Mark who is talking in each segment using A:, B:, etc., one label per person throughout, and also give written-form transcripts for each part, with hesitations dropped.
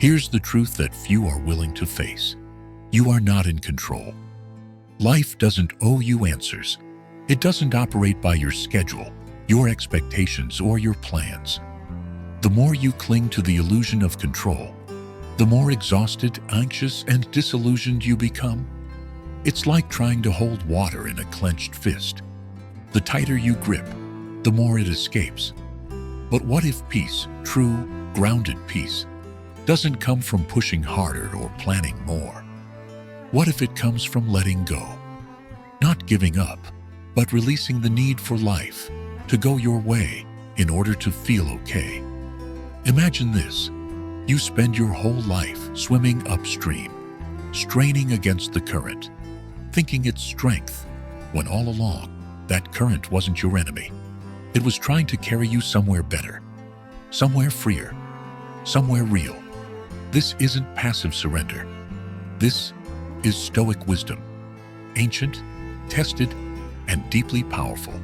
A: Here's the truth that few are willing to face. You are not in control. Life doesn't owe you answers. It doesn't operate by your schedule, your expectations, or your plans. The more you cling to the illusion of control, the more exhausted, anxious, and disillusioned you become. It's like trying to hold water in a clenched fist. The tighter you grip, the more it escapes. But what if peace, true, grounded peace, doesn't come from pushing harder or planning more? What if it comes from letting go? Not giving up, but releasing the need for life to go your way in order to feel okay. Imagine this. You spend your whole life swimming upstream, straining against the current, thinking it's strength, when all along, that current wasn't your enemy. It was trying to carry you somewhere better, somewhere freer, somewhere real. This isn't passive surrender. This is Stoic wisdom, ancient, tested, and deeply powerful.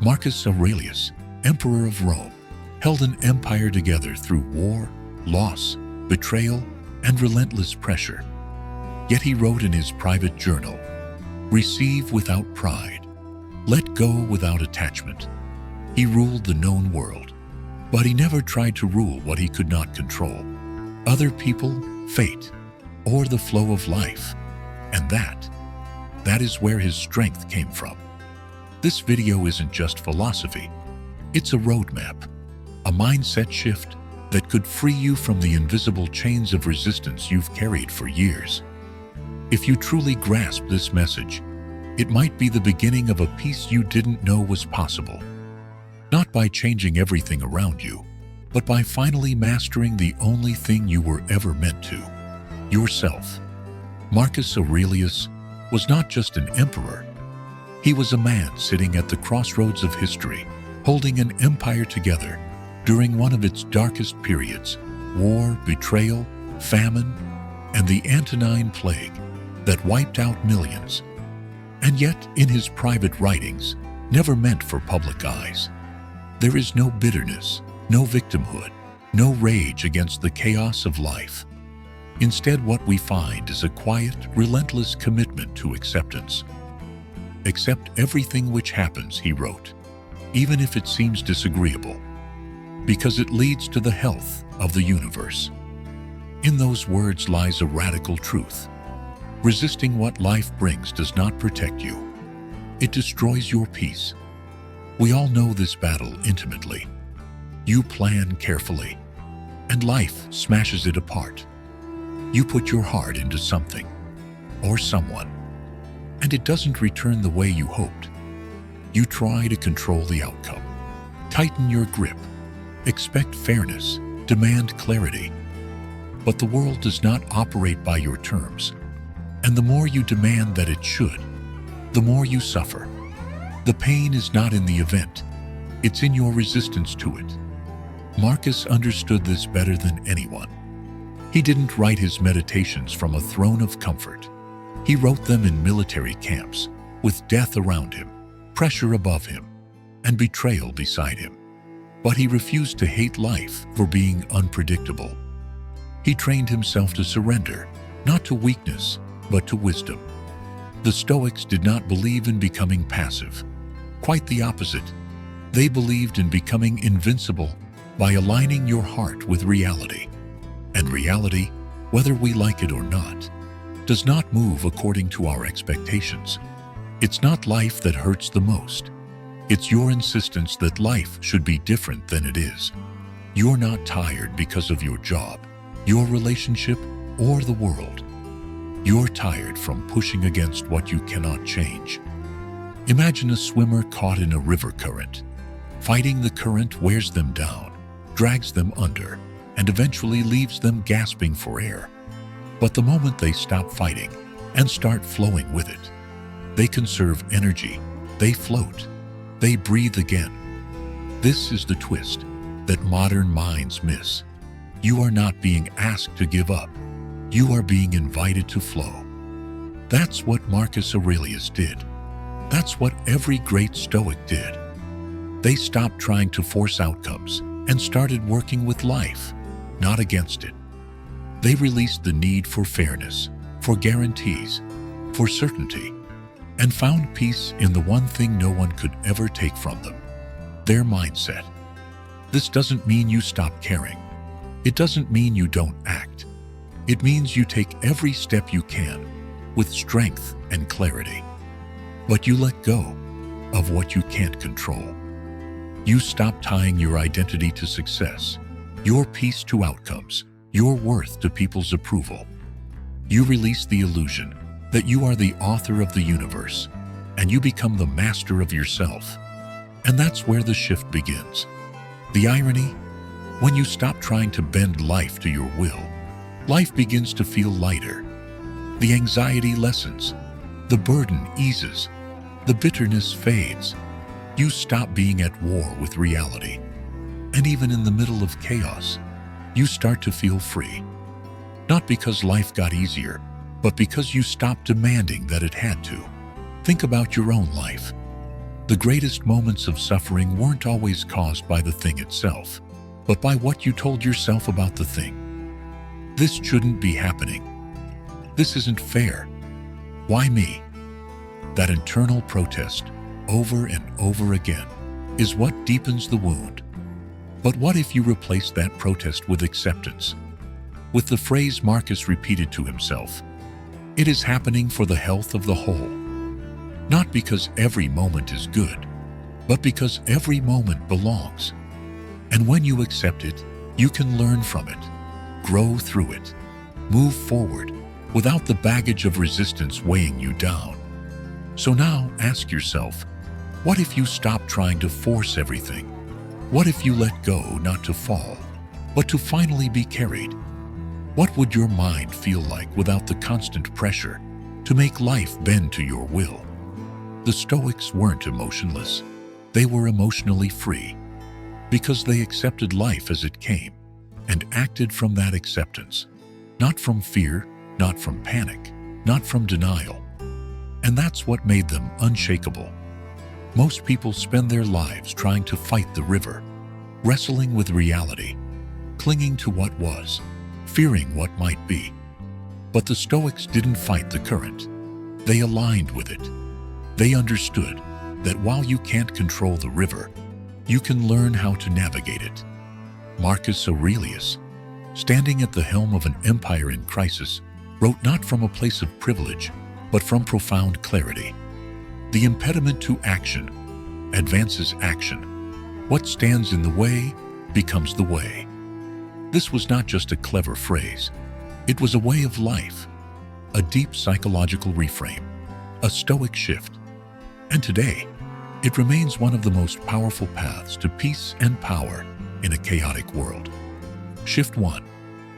A: Marcus Aurelius, Emperor of Rome, held an empire together through war, loss, betrayal, and relentless pressure. Yet he wrote in his private journal, "Receive without pride, let go without attachment." He ruled the known world, but he never tried to rule what he could not control: other people, fate, or the flow of life. And that is where his strength came from. This video isn't just philosophy. It's a roadmap, a mindset shift that could free you from the invisible chains of resistance you've carried for years. If you truly grasp this message, it might be the beginning of a peace you didn't know was possible. Not by changing everything around you, but by finally mastering the only thing you were ever meant to: yourself. Marcus Aurelius was not just an emperor. He was a man sitting at the crossroads of history, holding an empire together during one of its darkest periods: war, betrayal, famine, and the Antonine Plague that wiped out millions. And yet, in his private writings, never meant for public eyes, there is no bitterness, no victimhood, no rage against the chaos of life. Instead, what we find is a quiet, relentless commitment to acceptance. "Accept everything which happens," he wrote, "even if it seems disagreeable, because it leads to the health of the universe." In those words lies a radical truth. Resisting what life brings does not protect you. It destroys your peace. We all know this battle intimately. You plan carefully, and life smashes it apart. You put your heart into something, or someone, and it doesn't return the way you hoped. You try to control the outcome, tighten your grip, expect fairness, demand clarity. But the world does not operate by your terms, and the more you demand that it should, the more you suffer. The pain is not in the event, it's in your resistance to it. Marcus understood this better than anyone. He didn't write his meditations from a throne of comfort. He wrote them in military camps, with death around him, pressure above him, and betrayal beside him. But he refused to hate life for being unpredictable. He trained himself to surrender, not to weakness, but to wisdom. The Stoics did not believe in becoming passive. Quite the opposite. They believed in becoming invincible by aligning your heart with reality. And reality, whether we like it or not, does not move according to our expectations. It's not life that hurts the most. It's your insistence that life should be different than it is. You're not tired because of your job, your relationship, or the world. You're tired from pushing against what you cannot change. Imagine a swimmer caught in a river current. Fighting the current wears them down, drags them under, and eventually leaves them gasping for air. But the moment they stop fighting and start flowing with it, they conserve energy, they float, they breathe again. This is the twist that modern minds miss. You are not being asked to give up. You are being invited to flow. That's what Marcus Aurelius did. That's what every great Stoic did. They stopped trying to force outcomes and started working with life, not against it. They released the need for fairness, for guarantees, for certainty, and found peace in the one thing no one could ever take from them: their mindset. This doesn't mean you stop caring. It doesn't mean you don't act. It means you take every step you can with strength and clarity. But you let go of what you can't control. You stop tying your identity to success, your peace to outcomes, your worth to people's approval. You release the illusion that you are the author of the universe, and you become the master of yourself. And that's where the shift begins. The irony: when you stop trying to bend life to your will, life begins to feel lighter. The anxiety lessens, the burden eases, the bitterness fades. You stop being at war with reality. And even in the middle of chaos, you start to feel free. Not because life got easier, but because you stopped demanding that it had to. Think about your own life. The greatest moments of suffering weren't always caused by the thing itself, but by what you told yourself about the thing. This shouldn't be happening. This isn't fair. Why me? That internal protest, over and over again, is what deepens the wound. But what if you replace that protest with acceptance? With the phrase Marcus repeated to himself: "It is happening for the health of the whole." Not because every moment is good, but because every moment belongs. And when you accept it, you can learn from it, grow through it, move forward without the baggage of resistance weighing you down. So now ask yourself, what if you stop trying to force everything? What if you let go not to fall, but to finally be carried? What would your mind feel like without the constant pressure to make life bend to your will? The Stoics weren't emotionless. They were emotionally free because they accepted life as it came and acted from that acceptance, not from fear, not from panic, not from denial. And that's what made them unshakable. Most people spend their lives trying to fight the river, wrestling with reality, clinging to what was, fearing what might be. But the Stoics didn't fight the current. They aligned with it. They understood that while you can't control the river, you can learn how to navigate it. Marcus Aurelius, standing at the helm of an empire in crisis, wrote not from a place of privilege, but from profound clarity. The impediment to action advances action. What stands in the way becomes the way. This was not just a clever phrase. It was a way of life, a deep psychological reframe, a Stoic shift. And today, it remains one of the most powerful paths to peace and power in a chaotic world. Shift 1.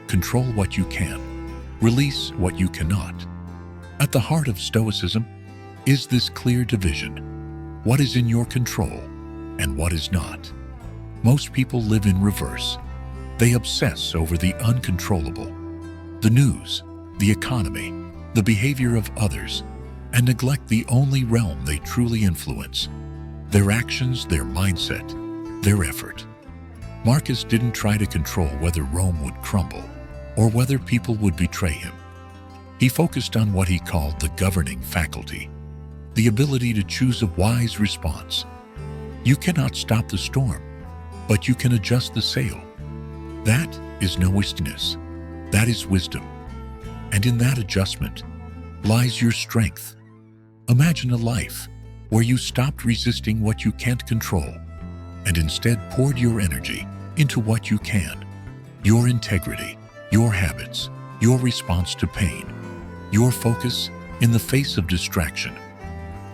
A: Control what you can. Release what you cannot. At the heart of Stoicism is this clear division: what is in your control and what is not. Most people live in reverse. They obsess over the uncontrollable, the news, the economy, the behavior of others, and neglect the only realm they truly influence: their actions, their mindset, their effort. Marcus didn't try to control whether Rome would crumble or whether people would betray him. He focused on what he called the governing faculty, the ability to choose a wise response. You cannot stop the storm, but you can adjust the sail. That is noistiness. That is wisdom. And in that adjustment lies your strength. Imagine a life where you stopped resisting what you can't control and instead poured your energy into what you can: your integrity, your habits, your response to pain, your focus in the face of distraction.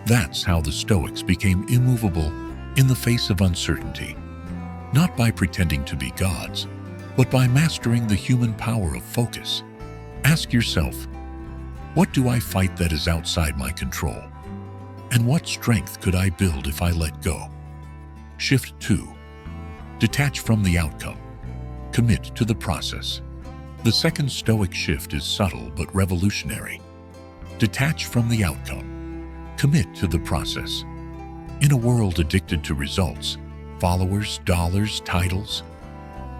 A: That's how the Stoics became immovable in the face of uncertainty, not by pretending to be gods, but by mastering the human power of focus. Ask yourself, what do I fight that is outside my control? And what strength could I build if I let go? Shift 2. Detach from the outcome. Commit to the process. The second Stoic shift is subtle but revolutionary. Detach from the outcome. Commit to the process. In a world addicted to results, followers, dollars, titles,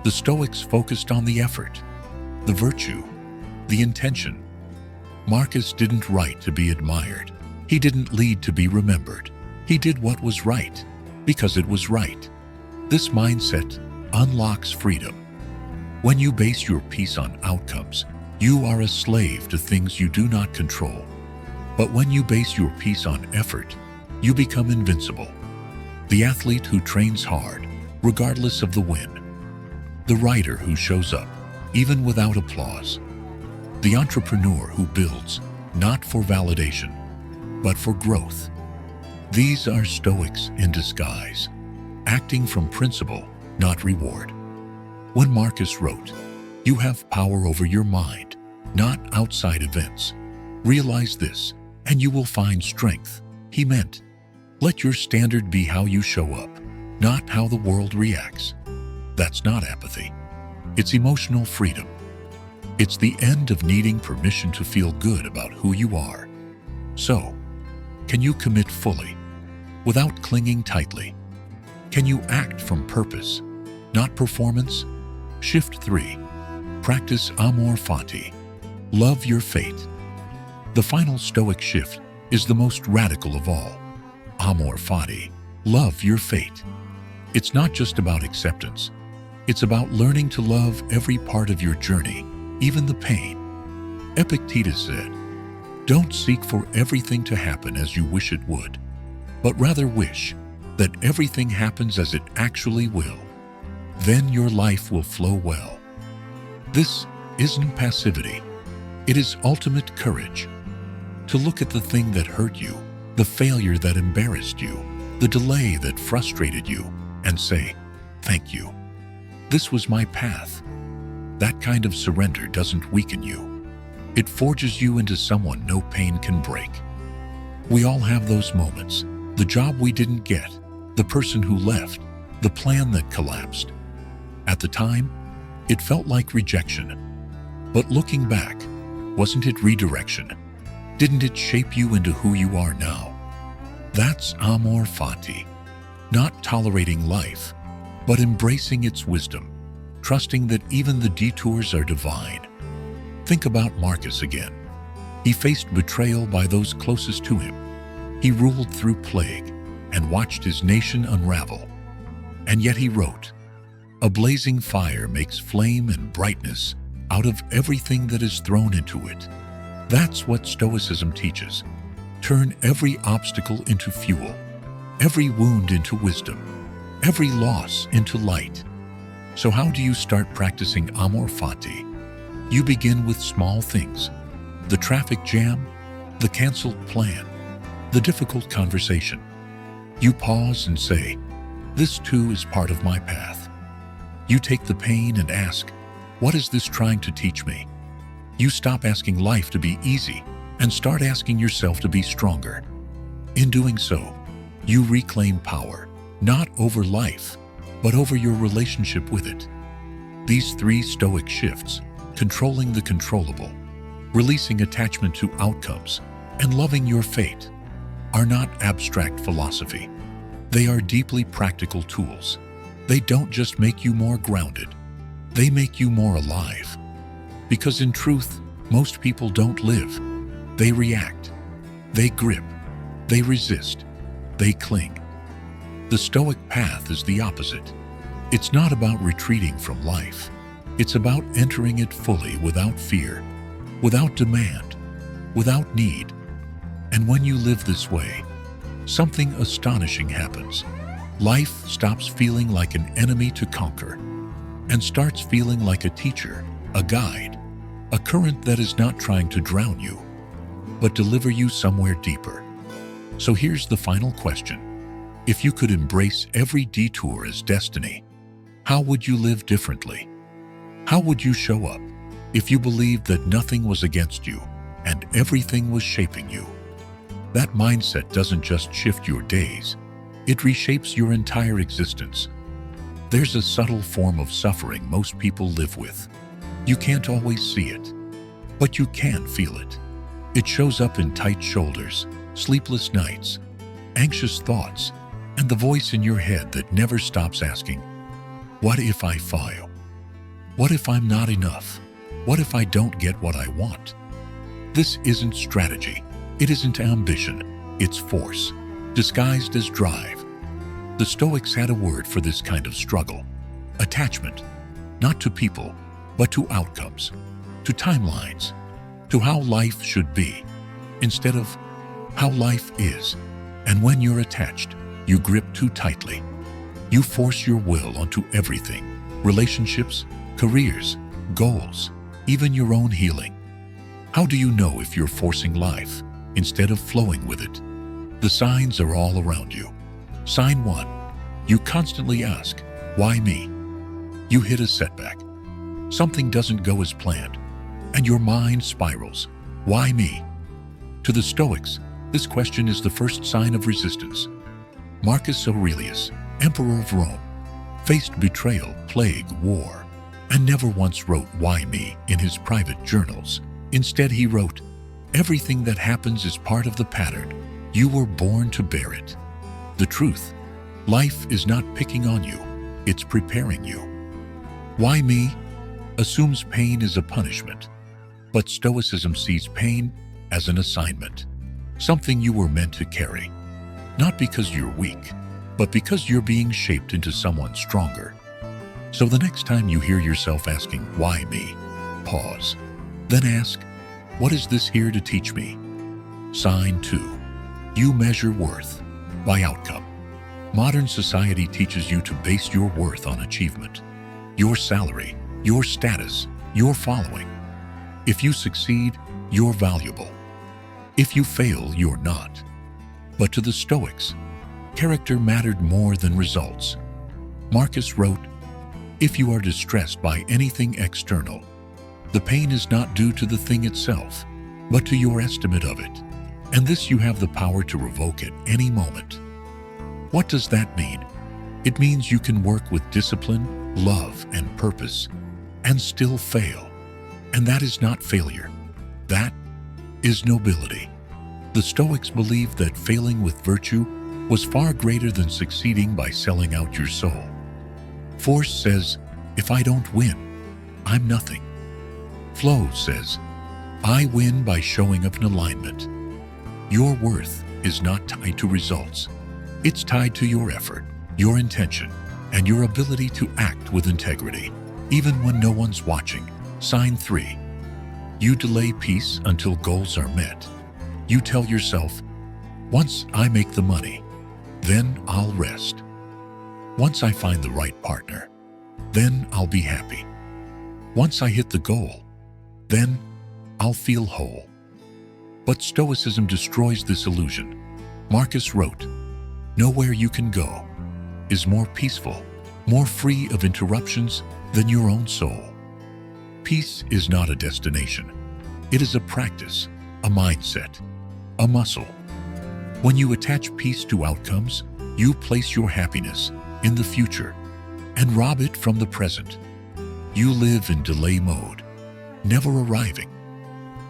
A: the Stoics focused on the effort, the virtue, the intention. Marcus didn't write to be admired. He didn't lead to be remembered. He did what was right, because it was right. This mindset unlocks freedom. When you base your peace on outcomes, you are a slave to things you do not control. But when you base your peace on effort, you become invincible. The athlete who trains hard, regardless of the win. The writer who shows up, even without applause. The entrepreneur who builds, not for validation, but for growth. These are Stoics in disguise, acting from principle, not reward. When Marcus wrote, "You have power over your mind, not outside events. Realize this, and you will find strength," he meant, let your standard be how you show up, not how the world reacts. That's not apathy. It's emotional freedom. It's the end of needing permission to feel good about who you are. So, can you commit fully, without clinging tightly? Can you act from purpose, not performance? Shift 3. Practice amor fati. Love your fate. The final Stoic shift is the most radical of all. Amor fati. Love your fate. It's not just about acceptance. It's about learning to love every part of your journey, even the pain. Epictetus said, "Don't seek for everything to happen as you wish it would, but rather wish that everything happens as it actually will. Then your life will flow well." This isn't passivity. It is ultimate courage. To look at the thing that hurt you, the failure that embarrassed you, the delay that frustrated you, and say, "Thank you. This was my path." That kind of surrender doesn't weaken you. It forges you into someone no pain can break. We all have those moments. The job we didn't get, the person who left, the plan that collapsed. At the time, it felt like rejection. But looking back, wasn't it redirection? Didn't it shape you into who you are now? That's amor fati. Not tolerating life, but embracing its wisdom, trusting that even the detours are divine. Think about Marcus again. He faced betrayal by those closest to him. He ruled through plague and watched his nation unravel. And yet he wrote, "A blazing fire makes flame and brightness out of everything that is thrown into it." That's what Stoicism teaches. Turn every obstacle into fuel, every wound into wisdom, every loss into light. So how do you start practicing amor fati? You begin with small things. The traffic jam, the canceled plan, the difficult conversation. You pause and say, "This too is part of my path." You take the pain and ask, "What is this trying to teach me?" You stop asking life to be easy and start asking yourself to be stronger. In doing so, you reclaim power, not over life, but over your relationship with it. These 3 Stoic shifts, controlling the controllable, releasing attachment to outcomes, and loving your fate, are not abstract philosophy. They are deeply practical tools. They don't just make you more grounded, they make you more alive. Because in truth, most people don't live. They react. They grip. They resist. They cling. The Stoic path is the opposite. It's not about retreating from life. It's about entering it fully without fear, without demand, without need. And when you live this way, something astonishing happens. Life stops feeling like an enemy to conquer and starts feeling like a teacher, a guide, a current that is not trying to drown you, but deliver you somewhere deeper. So here's the final question. If you could embrace every detour as destiny, how would you live differently? How would you show up if you believed that nothing was against you and everything was shaping you? That mindset doesn't just shift your days, it reshapes your entire existence. There's a subtle form of suffering most people live with. You can't always see it, but you can feel it. It shows up in tight shoulders, sleepless nights, anxious thoughts, and the voice in your head that never stops asking, "What if I fail? What if I'm not enough?" What if I don't get what I want? This isn't strategy. It isn't ambition. It's force, disguised as drive. The Stoics had a word for this kind of struggle: attachment, not to people, but to outcomes, to timelines, to how life should be, instead of how life is. And when you're attached, you grip too tightly. You force your will onto everything: relationships, careers, goals, even your own healing. How do you know if you're forcing life instead of flowing with it? The signs are all around you. Sign 1. You constantly ask, why me? You hit a setback. Something doesn't go as planned, and your mind spirals. Why me? To the Stoics, this question is the first sign of resistance. Marcus Aurelius, Emperor of Rome, faced betrayal, plague, war, and never once wrote "Why me" in his private journals. Instead, he wrote, "Everything that happens is part of the pattern. You were born to bear it." The truth: life is not picking on you, it's preparing you. Why me assumes pain is a punishment, but Stoicism sees pain as an assignment, something you were meant to carry, not because you're weak, but because you're being shaped into someone stronger. So the next time you hear yourself asking, why me? Pause. Then ask, what is this here to teach me? Sign 2. You measure worth by outcome. Modern society teaches you to base your worth on achievement, your salary, your status, your following. If you succeed, you're valuable. If you fail, you're not. But to the Stoics, character mattered more than results. Marcus wrote, "If you are distressed by anything external, the pain is not due to the thing itself, but to your estimate of it, and this you have the power to revoke at any moment." What does that mean? It means you can work with discipline, love, and purpose, and still fail. And that is not failure. That is nobility. The Stoics believed that failing with virtue was far greater than succeeding by selling out your soul. Force says, if I don't win, I'm nothing. Flow says, I win by showing up in alignment. Your worth is not tied to results. It's tied to your effort, your intention, and your ability to act with integrity, even when no one's watching. Sign 3. You delay peace until goals are met. You tell yourself, once I make the money, then I'll rest. Once I find the right partner, then I'll be happy. Once I hit the goal, then I'll feel whole. But Stoicism destroys this illusion. Marcus wrote, "Nowhere you can go is more peaceful, more free of interruptions than your own soul." Peace is not a destination. It is a practice, a mindset, a muscle. When you attach peace to outcomes, you place your happiness in the future and rob it from the present. You live in delay mode, never arriving.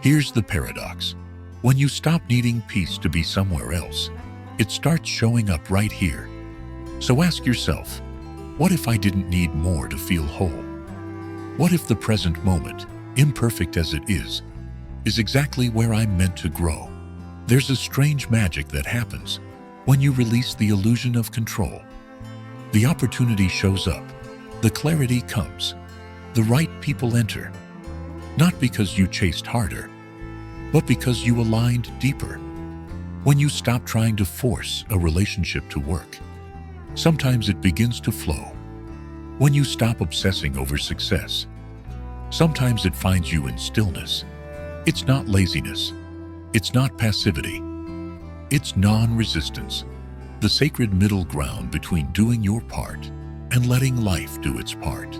A: Here's the paradox. When you stop needing peace to be somewhere else, it starts showing up right here. So ask yourself, what if I didn't need more to feel whole? What if the present moment, imperfect as it is exactly where I'm meant to grow? There's a strange magic that happens when you release the illusion of control. The opportunity shows up, the clarity comes, the right people enter, not because you chased harder, but because you aligned deeper. When you stop trying to force a relationship to work, sometimes it begins to flow. When you stop obsessing over success, sometimes it finds you in stillness. It's not laziness. It's not passivity. It's non-resistance, the sacred middle ground between doing your part and letting life do its part.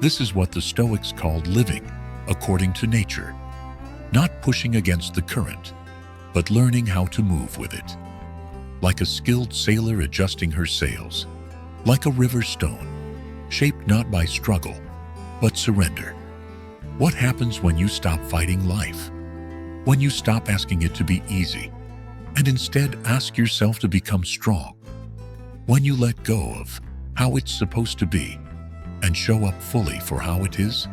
A: This is what the Stoics called living according to nature, not pushing against the current, but learning how to move with it. Like a skilled sailor adjusting her sails, like a river stone, shaped not by struggle, but surrender. What happens when you stop fighting life? When you stop asking it to be easy, and instead ask yourself to become strong? When you let go of how it's supposed to be, and show up fully for how it is?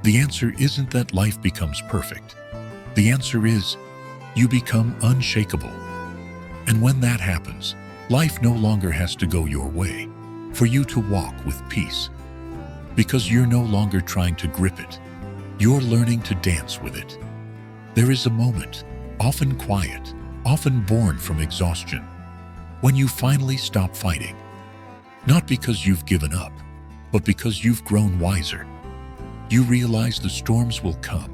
A: The answer isn't that life becomes perfect. The answer is you become unshakable. And when that happens, life no longer has to go your way for you to walk with peace. Because you're no longer trying to grip it. You're learning to dance with it. There is a moment, often quiet, often born from exhaustion, when you finally stop fighting. Not because you've given up, but because you've grown wiser. You realize the storms will come,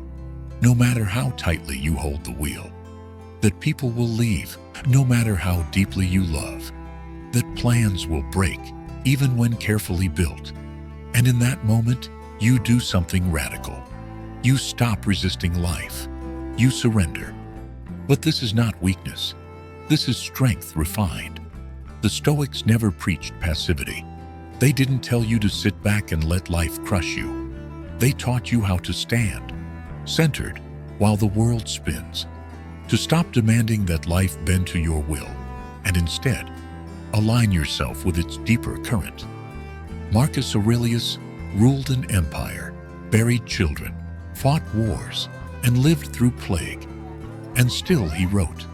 A: no matter how tightly you hold the wheel. That people will leave, no matter how deeply you love. That plans will break, even when carefully built. And in that moment, you do something radical. You stop resisting life. You surrender. But this is not weakness. This is strength refined. The Stoics never preached passivity. They didn't tell you to sit back and let life crush you. They taught you how to stand, centered, while the world spins. To stop demanding that life bend to your will, and instead, align yourself with its deeper current. Marcus Aurelius ruled an empire, buried children, fought wars, and lived through plague. And still he wrote,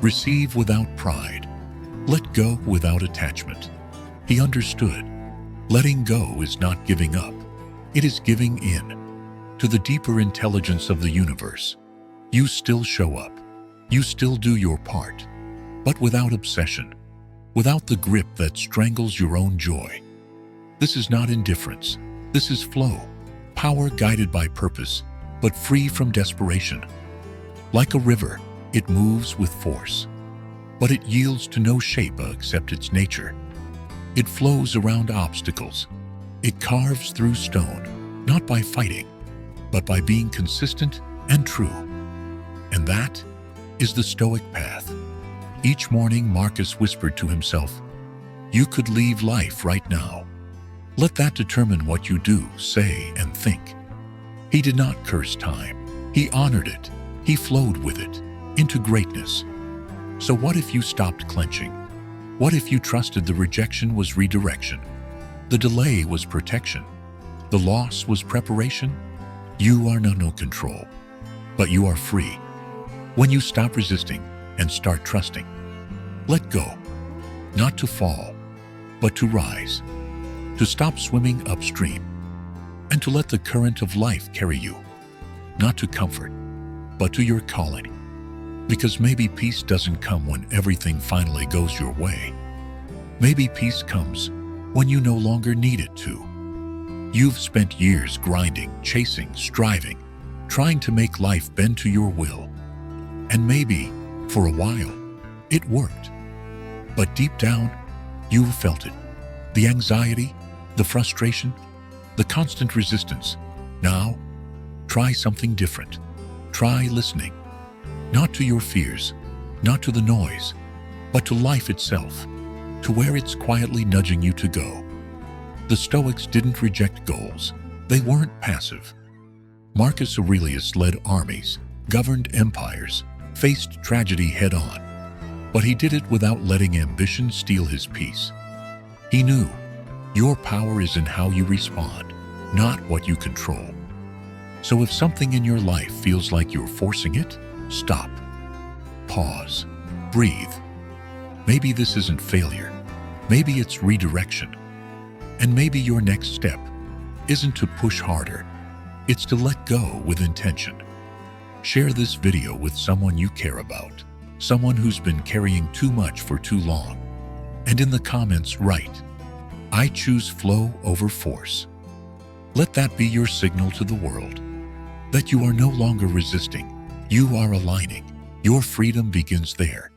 A: "Receive without pride, let go without attachment." He understood, letting go is not giving up, it is giving in to the deeper intelligence of the universe. You still show up, you still do your part, but without obsession, without the grip that strangles your own joy. This is not indifference, this is flow, power guided by purpose, but free from desperation. Like a river, it moves with force, but it yields to no shape except its nature. It flows around obstacles. It carves through stone, not by fighting, but by being consistent and true. And that is the Stoic path. Each morning, Marcus whispered to himself, "You could leave life right now. Let that determine what you do, say, and think." He did not curse time. He honored it. He flowed with it into greatness. So what if you stopped clenching? What if you trusted the rejection was redirection? The delay was protection. The loss was preparation? You are no control, but you are free. When you stop resisting and start trusting, let go, not to fall, but to rise, to stop swimming upstream, and to let the current of life carry you, not to comfort, but to your calling. Because maybe peace doesn't come when everything finally goes your way. Maybe peace comes when you no longer need it to. You've spent years grinding, chasing, striving, trying to make life bend to your will. And maybe, for a while, it worked. But deep down, you felt it. The anxiety, the frustration, the constant resistance. Now, try something different. Try listening. Not to your fears, not to the noise, but to life itself, to where it's quietly nudging you to go. The Stoics didn't reject goals. They weren't passive. Marcus Aurelius led armies, governed empires, faced tragedy head-on. But he did it without letting ambition steal his peace. He knew, your power is in how you respond, not what you control. So if something in your life feels like you're forcing it, stop. Pause. Breathe. Maybe this isn't failure. Maybe it's redirection. And maybe your next step isn't to push harder. It's to let go with intention. Share this video with someone you care about, someone who's been carrying too much for too long. And in the comments write, "I choose flow over force." Let that be your signal to the world that you are no longer resisting. You are aligning. Your freedom begins there.